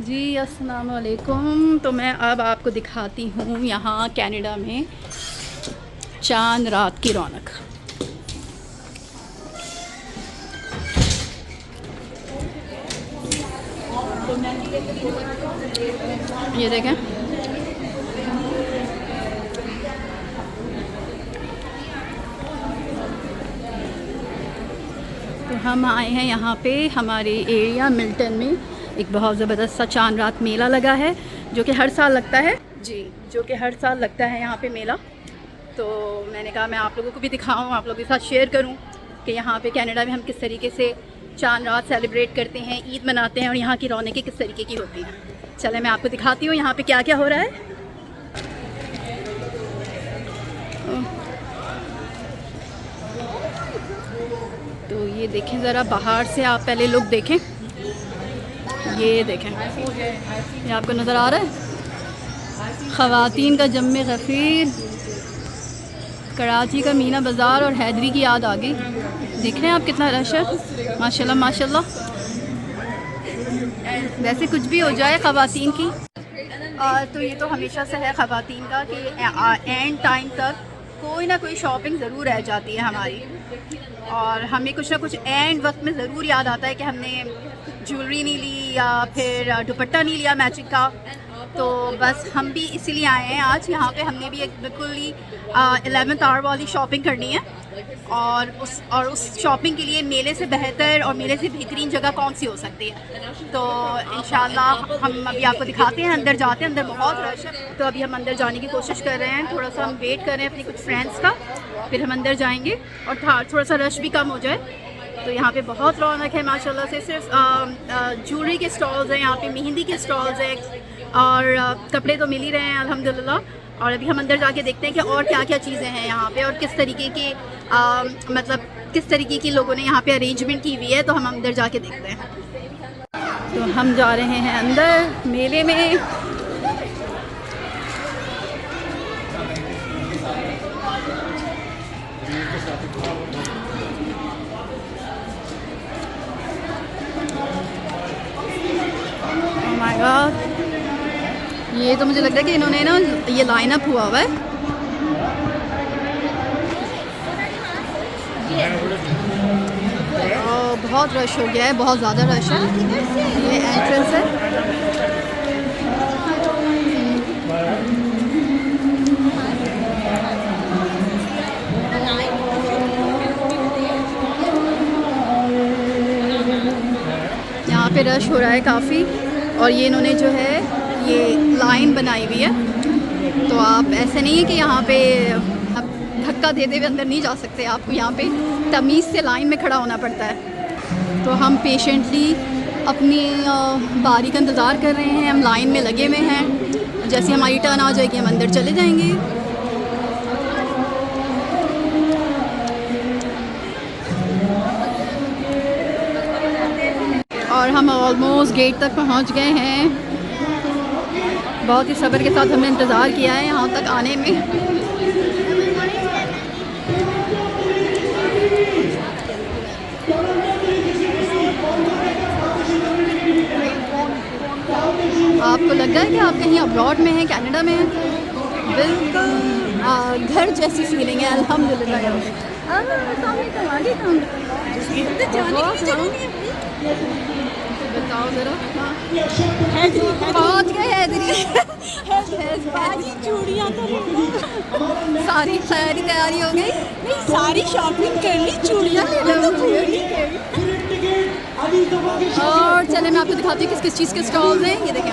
जी अस्सलाम वालेकुम। तो मैं अब आपको दिखाती हूँ यहाँ कनाडा में चांद रात की रौनक। ये देखें, तो हम आए हैं यहाँ पे हमारे एरिया मिल्टन में एक बहुत ज़बरदस्त सा चांद रात मेला लगा है, जो कि हर साल लगता है जी, जो कि हर साल लगता है यहाँ पे मेला। तो मैंने कहा मैं आप लोगों को भी दिखाऊं, आप लोगों के साथ शेयर करूं कि यहाँ पे कनाडा में हम किस तरीके से चांद रात सेलिब्रेट करते हैं, ईद मनाते हैं और यहाँ की रौनकें किस तरीके की होती हैं। चले मैं आपको दिखाती हूँ यहाँ पे क्या क्या हो रहा है। तो ये देखें ज़रा, बाहर से आप पहले लुक देखें, ये देखें, ये आपको नज़र आ रहा है ख़वातीन का जम्मे गफ़ीर, कराची का मीना बाज़ार और हैदरी की याद आ गई। देख रहे हैं आप कितना रश है, माशाल्लाह माशाल्लाह। वैसे कुछ भी हो जाए ख़वातीन की तो ये तो हमेशा से है ख़वातीन का कि एंड टाइम तक कोई ना कोई शॉपिंग ज़रूर रह जाती है हमारी, और हमें कुछ ना कुछ एंड वक्त में ज़रूर याद आता है कि हमने ज्वेलरी नहीं ली या फिर दुपट्टा नहीं लिया मैचिंग का। तो बस हम भी इसीलिए आए हैं आज यहाँ पे। हमने भी एक बिल्कुल ही 11th आवर वाली शॉपिंग करनी है, और उस शॉपिंग के लिए मेले से बेहतर और मेले से बेहतरीन जगह कौन सी हो सकती है। तो इंशाल्लाह हम अभी आपको दिखाते हैं, अंदर जाते हैं। अंदर बहुत रश है, तो अभी हम अंदर जाने की कोशिश कर रहे हैं। थोड़ा सा हम वेट कर रहे हैं अपने कुछ फ्रेंड्स का, फिर हम अंदर जाएंगे और थोड़ा सा रश भी कम हो जाए। तो यहाँ पे बहुत रौनक है माशाल्लाह से। सिर्फ ज्वेलरी के स्टॉल्स हैं यहाँ पे, मेहंदी के स्टॉल्स हैं, और कपड़े तो मिल ही रहे हैं अल्हम्दुलिल्लाह। और अभी हम अंदर जाके देखते हैं कि और क्या क्या चीज़ें हैं यहाँ पे, और किस तरीके के मतलब किस तरीके की लोगों ने यहाँ पे अरेंजमेंट की हुई है। तो हम अंदर जाके देखते हैं। तो हम जा रहे हैं अंदर मेले में। ओह माय गॉड, ये तो मुझे लग रहा है कि इन्होंने ना ये लाइन अप हुआ हुआ है। और बहुत रश हो गया है, बहुत ज़्यादा रश है। ये एंट्रेंस है। यहाँ पे रश हो रहा है काफ़ी, और ये इन्होंने जो है ये लाइन बनाई हुई है। तो आप ऐसे नहीं है कि यहाँ पे आप धक्का देते हुए अंदर नहीं जा सकते, आपको यहाँ पे तमीज़ से लाइन में खड़ा होना पड़ता है। तो हम पेशेंटली अपनी बारी का इंतज़ार कर रहे हैं, हम लाइन में लगे हुए हैं। जैसे हमारी टर्न आ जाएगी हम अंदर चले जाएंगे। और हम ऑलमोस्ट गेट तक पहुँच गए हैं। बहुत ही सब्र के साथ हमने इंतज़ार किया है यहाँ तक आने में। आपको लग रहा है कि आप कहीं अब्रॉड में हैं, कनाडा में हैं? बिल्कुल घर जैसी फीलिंग है अल्हम्दुलिल्लाह। बताओ ज़रा। पहुँच गए हैदरी। चूड़ियाँ सारी तैयारी हो गई, नहीं, सारी शॉपिंग कर ली, चूड़ियाँ और चले मैं आपको दिखाती हूँ किस किस चीज़ के स्टॉल्स हैं। ये देखें,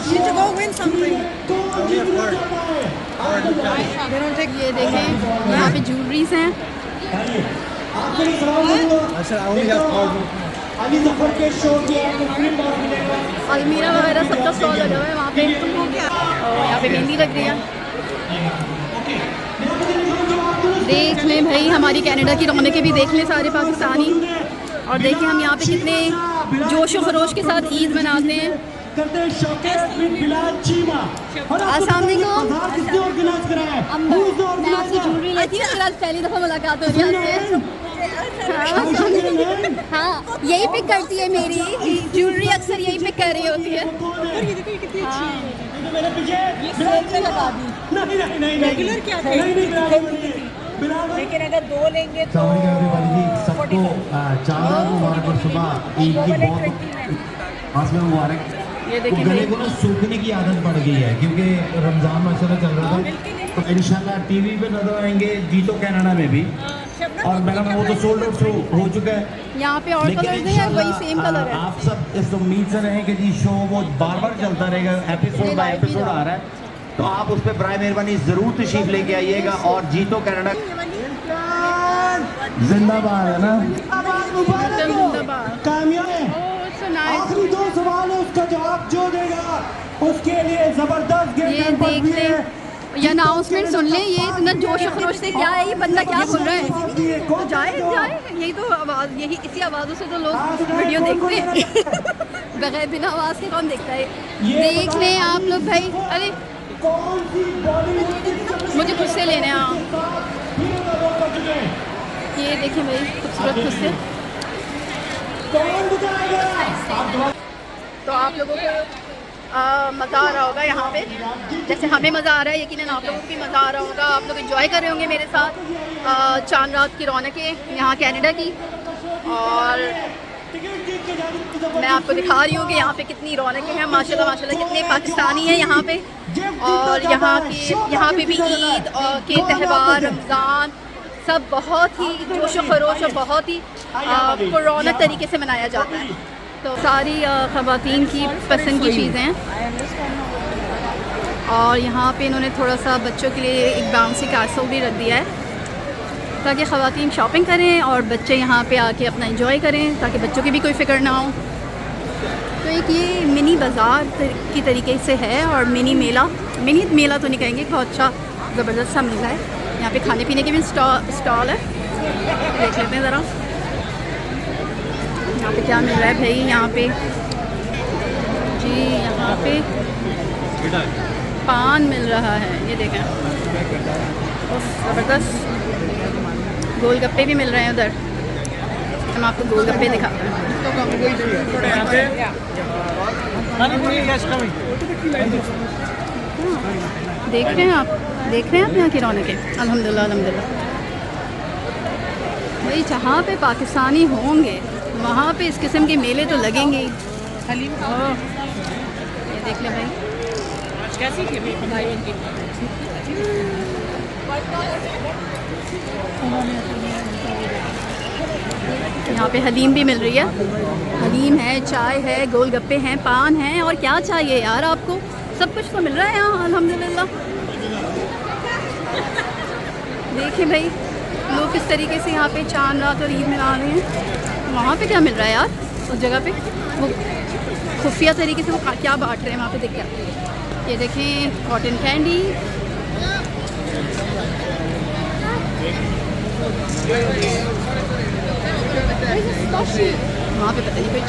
ये देखें यहाँ पे ज्वेलरीज हैं। अलमीरा वगैरह सबका स्टॉल लगा हुआ है वहाँ पे, और यहाँ पे मेहंदी लग रही है। देख लें भाई, हमारी कनाडा की रौनकें भी देख लें सारे पाकिस्तानी। और देखिए हम यहाँ पे कितने जोश व खरोश के साथ ईद मनाते हैं। अस्सलाम वालेकुम। मैं आपसे ज्वेलरी लेती हूँ, मेरा पहली दफ़ा मुलाकात हो रही है आपसे। हाँ, यही पिक करती है मेरी ज्वेलरी, अक्सर यही पिक कर रही होती है। ये देखो ये कितनी अच्छी है। ये सेल में लगा दी। रेगुलर क्या थे? लेकिन अगर 2 लेंगे तो सबको चांदा मुबारक और सुबह ईद की बहुत आसमान मुबारक। ये तो देखिए गले को ना सूखने की आदत पड़ गई है क्योंकि रमजान माशाल्लाह चल रहा था, तो इंशाल्लाह टीवी पे नजर आएंगे जीतो कनाडा में भी। और मैडम वो तो सोल्ड आउट हो चुका है, यहाँ पे और कलर नहीं है, वही सेम कलर है। आप सब इस उम्मीद से रहें कि जी शो वो बार बार चलता रहेगा, एपिसोड बाय एपिसोड आ रहा है, तो आप उस पर बराए मेहरबानी जरूर तशरीफ लेके आइएगा और जीतो कनाडा जिंदाबाद है ना। जिंदाबाद। कामयाब है। Oh, so nice. आखिरी 2 सवाल है, उसका जवाब जो देगा उसके लिए जबरदस्त ये गिफ्ट देख भी लें, है। ये अनाउंसमेंट सुन लें, ये इतना जोश और खरोश से क्या है, ये बंदा क्या बोल रहा है। तो जाए जाए, यही तो आवाज़, यही इसी आवाज़ों से तो लोग वीडियो देखते हैं। बगैर बिना आवाज़ के कौन देखता है। देख लें आप लोग भाई। अरे कौन सी बॉलीवुड मुझे खुद से लेने हैं। ये देखिए भाई, खूबसूरत खुद से। कौन बताएगा? तो आप लोगों को मज़ा आ रहा होगा यहाँ पे, जैसे हमें मज़ा आ रहा है, यकीनन आप लोगों को भी मज़ा आ रहा होगा। आप लोग एंजॉय कर रहे होंगे मेरे साथ चांद रात की रौनकें यहाँ कनाडा की। और मैं आपको दिखा रही हूँ कि यहाँ पे कितनी रौनकें हैं, माशाल्लाह माशाल्लाह, कितने पाकिस्तानी हैं यहाँ पे। और यहाँ पे भी ईद और के त्यौहार, रमज़ान, सब बहुत ही जोश व खरोश और बहुत ही पुराना तरीके से मनाया जाता है। तो सारी ख़वातीन की पसंद की चीज़ें हैं। और यहाँ पे इन्होंने थोड़ा सा बच्चों के लिए एक बाउंसी कैसल भी रख दिया है ताकि ख़वातीन शॉपिंग करें और बच्चे यहाँ पे आके अपना एंजॉय करें, ताकि बच्चों की भी कोई फ़िक्र ना हो। तो एक ये मिनी बाज़ार की तरीके से है और मिनी मेला तो नहीं कहेंगे, बहुत अच्छा ज़बरदस्त सा मेला है। यहाँ पे खाने पीने के भी स्टॉल है, देख लेते हैं ज़रा यहाँ पे क्या मिल रहा है भाई। यहाँ पे जी, यहाँ पे पान मिल रहा है, ये देखें, ज़बरदस्त। गोलगप्पे भी मिल रहे हैं उधर, हम आपको गोलगप्पे दिखाते हैं। देख रहे हैं आप, यहाँ की रौनकें। अल्हम्दुलिल्लाह अल्हम्दुलिल्लाह भाई, जहाँ पे पाकिस्तानी होंगे वहाँ पे इस किस्म के मेले तो लगेंगे ही। ये देख ले भाई, कैसी थी यहाँ पे हलीम भी मिल रही है। हलीम है, चाय है, गोलगप्पे हैं, पान हैं, और क्या चाहिए यार आपको, सब कुछ तो मिल रहा है यहाँ अल्हम्दुलिल्लाह। देखिए भाई, लोग किस तरीके से यहाँ पे चांद रात और ईद मना रहे हैं। वहाँ पे क्या मिल रहा है यार उस जगह पे, वो खुफिया तरीके से वो क्या बांट रहे हैं वहाँ पे, देख क्या। ये देखें, कॉटन कैंडी, वहाँ पे पता नहीं कुछ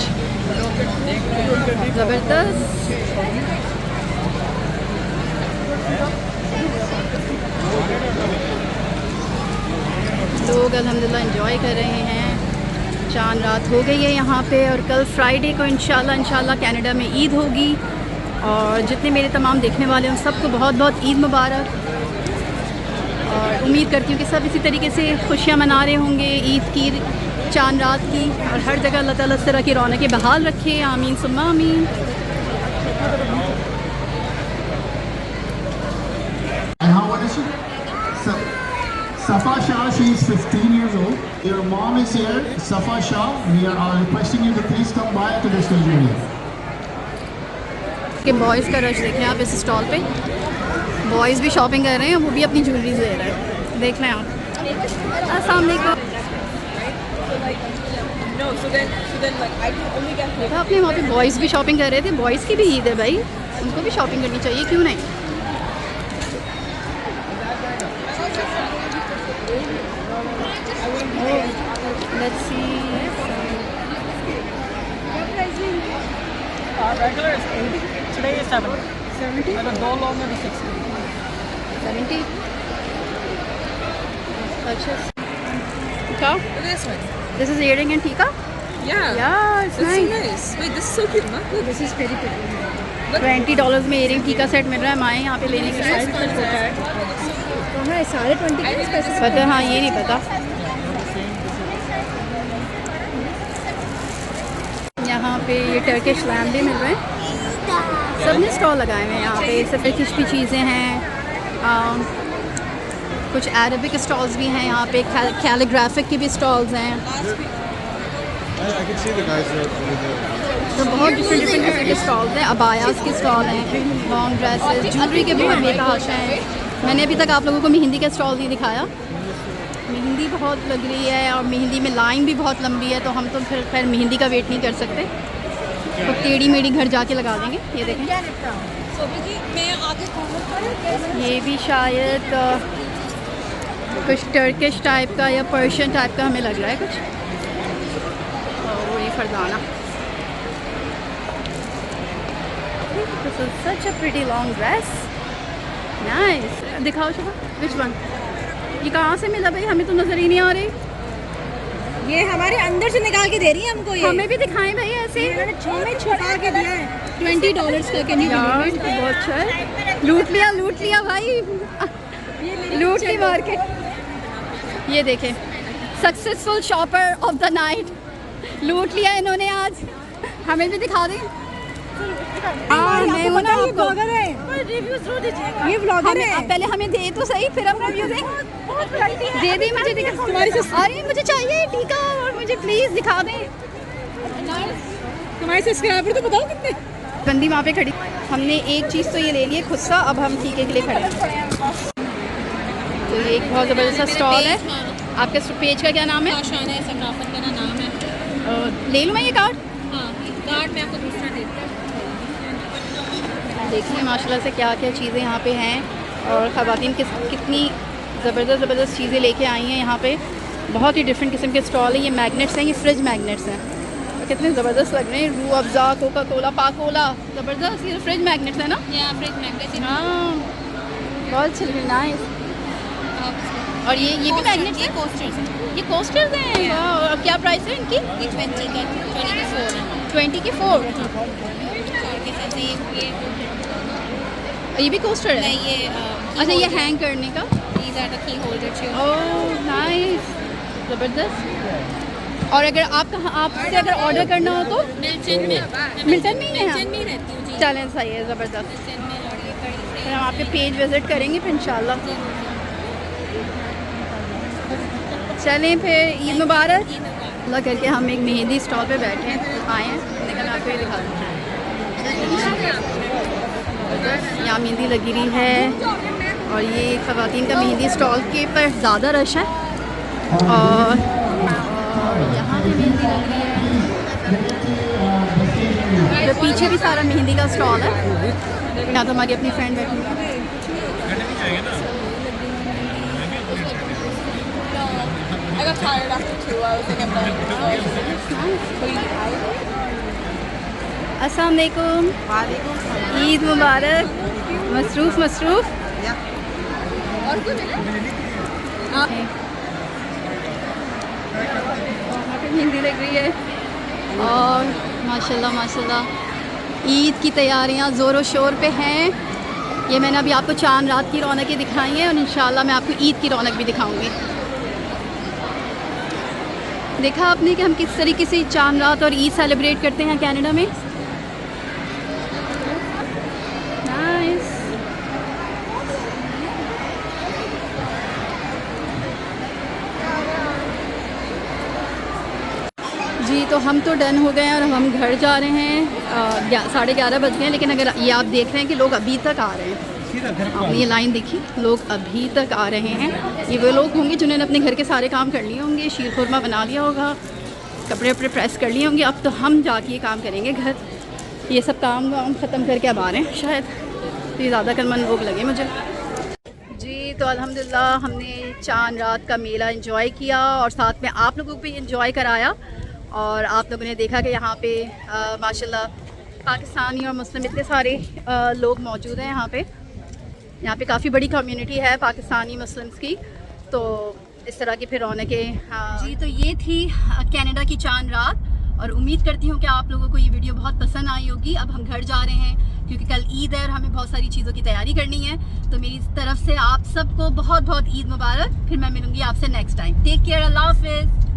ज़बरदस्त। लोग अल्हम्दुलिल्लाह एंजॉय कर रहे हैं। चांद रात हो गई है यहाँ पे, और कल फ्राइडे को इंशाल्लाह कनाडा में ईद होगी। और जितने मेरे तमाम देखने वाले हैं सबको बहुत बहुत ईद मुबारक। और उम्मीद करती हूँ कि सब इसी तरीके से खुशियाँ मना रहे होंगे ईद की, चांद रात की, और हर जगह अल्लाह ताला इस तरह की रौनकें बहाल रखे। आमीन सुम्मा आमीन। Safa Shah, she is 15 years old. Your mom is here, Safa Shah. We are requesting you to please come by to the stage area. कि बॉयज़ का रश देखें आप इस स्टॉल पे, बॉयज़ भी शॉपिंग कर रहे हैं, वो भी अपनी ज्वेलरी ले रहे हैं, देख लें आप। अस्सलाम वालेकुम। देखा आपने, वहाँ पे बॉयज़ भी शॉपिंग कर रहे थे, बॉयज़ की भी ईद है भाई, उनको भी शॉपिंग करनी चाहिए, क्यों नहीं। Let's see. Regular is 80. Today is 70. 70? I don't go longer than 60. 70. अच्छा, टीका. This one. This is earring and टीका. Yeah. Yeah, it's That's so nice. nice. Wait, this is so cute, ma. Look, this is very pretty. $20 में earring टीका set मिल रहा है हमारे यहाँ पे लेने के लिए. तो है सारे 20 के पैसे. पता हाँ ये नहीं पता. यहाँ पे ये टर्किश लैम्प भी मिल रहे हैं. सबने स्टॉल लगाए हुए हैं यहाँ पे. सब टर्किश की चीज़ें हैं. कुछ अरबिक स्टॉल्स भी हैं यहाँ पे. कैलीग्राफिक के भी स्टॉल्स हैं. I can see the guys over there. तो बहुत डिफरेंट किस्म के स्टॉल्स हैं. अबायास के स्टॉल हैं, लॉन्ग ड्रेसेस, ज्वेलरी के बहुत बेतहाशा हैं. मैंने अभी तक आप लोगों को मेहंदी का स्टॉल नहीं दिखाया. मेहंदी बहुत लग रही है और मेहंदी में लाइन भी बहुत लंबी है, तो हम तो फिर खैर मेहंदी का वेट नहीं कर सकते, तो टेढ़ी मेढ़ी घर जाके लगा देंगे. ये देखें, ये भी शायद कुछ टर्किश टाइप का या पर्शियन टाइप का हमें लग रहा है कुछ. और ये Fardana. This is such a pretty long dress. Nice. दिखाओ शुभा. Which one? ये कहाँ से मिला भाई? हमें तो नज़र ही नहीं आ रही. ये हमारे अंदर से निकाल के दे रही है हमको. ये हमें भी दिखाएं भाई ऐसे. मैंने छुपा के दिया है. $20 का. कैन यू यार बिलीव इट? बहुत अच्छा है. लूट लिया भाई. लूट ली मार्केट. ये देखें, successful shopper of the night. लूट लिया इन्होंने आज. हमें भी दिखा दें. हाँ मैं हूँ ना. ये ब्लॉगर है. ये ब्लॉगर है. आप पहले हमें दे तो सही, फिर हम रिव्यू दें. दे दी मुझे. तुम्हारी से अरे मुझे चाहिए टीका और मुझे प्लीज़ दिखा दें. तुम्हारे सब्सक्राइबर तो बताओ कितने. बंदी वहाँ पे खड़ी. हमने एक चीज़ तो ये ले ली है खुद सा. अब हम टीके के लिए खड़े हैं. तो ये एक बहुत ज़बरदस्त स्टॉल है. आपके पेज का क्या नाम है? आशाना सकाफत मेरा नाम है. ले लूँ मैं ये कार्ड? हाँ, कार्ड में आपको दूसरा देती हूँ. देखिए माशाल्लाह से क्या क्या चीज़ें यहाँ पे हैं, और ख़वातीन कितनी ज़बरदस्त चीज़ें लेके आई हैं यहाँ पे. बहुत ही डिफरेंट किस्म के स्टॉल हैं. ये मैग्नेट्स हैं, ये फ्रिज मैग्नेट्स हैं. कितने ज़बरदस्त लग रहे हैं. रूह अफ़ज़ा, कोका कोला, पाकोला, ज़बरदस्त. ये फ्रिज मैग्नेट्स है ना? Fridge magnet. हाँ बहुत अच्छे लग रहे हैं. नाइस. और ये भी मैग्नेट्स हैं. ये कोस्टर्स हैं. वाह. और क्या प्राइस है इनकी? ये 20 का 20 की 4. ये भी कोस्टर है. ये अच्छा ये हैंग करने का. Oh nice. ज़बरदस्त. और अगर आपसे अगर ऑर्डर करना हो तो मिल्टन में ही है. चलें सही है. ज़बरदस्त. फिर हम आपके पेज विज़िट करेंगे फिर इंशाल्लाह. चलें फिर. ईद मुबारक. अल्लाह करके हम एक मेहंदी स्टॉल पे बैठे हैं, आए हैं. लेकिन मैं आपको ये दिखा दूँ. यहाँ मेहंदी लगी रही है, और ये ख़वातीन का मेहंदी स्टॉल के पर ज़्यादा रश है. और यहाँ पे मेहंदी लग रही है. तो पीछे भी सारा मेहंदी का स्टॉल है. यहाँ तो हमारी अपनी फ्रेंड बैठी है. अस्सलाम वालेकुम. ईद मुबारक. मसरूफ़. और कोई मिला? मेहंदी लग रही है. और माशाल्लाह ईद की तैयारियां ज़ोर शोर पे हैं. ये मैंने अभी आपको चांद रात की रौनकें दिखाई हैं, और इंशाल्लाह मैं आपको ईद की रौनक भी दिखाऊंगी. देखा आपने कि हम किस तरीके से चांद रात और ईद सेलिब्रेट करते हैं कनाडा में. नाइस. जी तो हम तो डन हो गए हैं और हम घर जा रहे हैं. 11:30 बज गए हैं, लेकिन अगर ये आप देख रहे हैं कि लोग अभी तक आ रहे हैं. आपने ये लाइन देखी, लोग अभी तक आ रहे हैं. ये वो लोग होंगे जिन्होंने अपने घर के सारे काम कर लिए होंगे, शीर खुरमा बना लिया होगा, कपड़े वपड़े प्रेस कर लिए होंगे. अब तो हम जाके ये काम करेंगे घर. ये सब काम ख़त्म करके अब आ रहे हैं शायद. तो ये ज़्यादा कलमंद लोग लगे मुझे. जी तो अल्हम्दुलिल्लाह हमने चांद रात का मेला एंजॉय किया, और साथ में आप लोगों को भी एंजॉय कराया. और आप लोगों ने देखा कि यहाँ पे माशाल्लाह पाकिस्तानी और मुस्लिम इतने सारे लोग मौजूद हैं यहाँ पे. यहाँ पे काफ़ी बड़ी कम्युनिटी है पाकिस्तानी मुस्लिम्स की. तो इस तरह की फिर रौनकें। जी, तो ये थी कनाडा की चांद रात, और उम्मीद करती हूँ कि आप लोगों को ये वीडियो बहुत पसंद आई होगी। अब हम घर जा रहे हैं क्योंकि कल ईद है और हमें बहुत सारी चीज़ों की तैयारी करनी है। तो मेरी तरफ से आप सबको बहुत बहुत ईद मुबारक। फिर मैं मिलूंगी आपसे नेक्स्ट टाइम। टेक केयर, अल्लाह हाफिज़।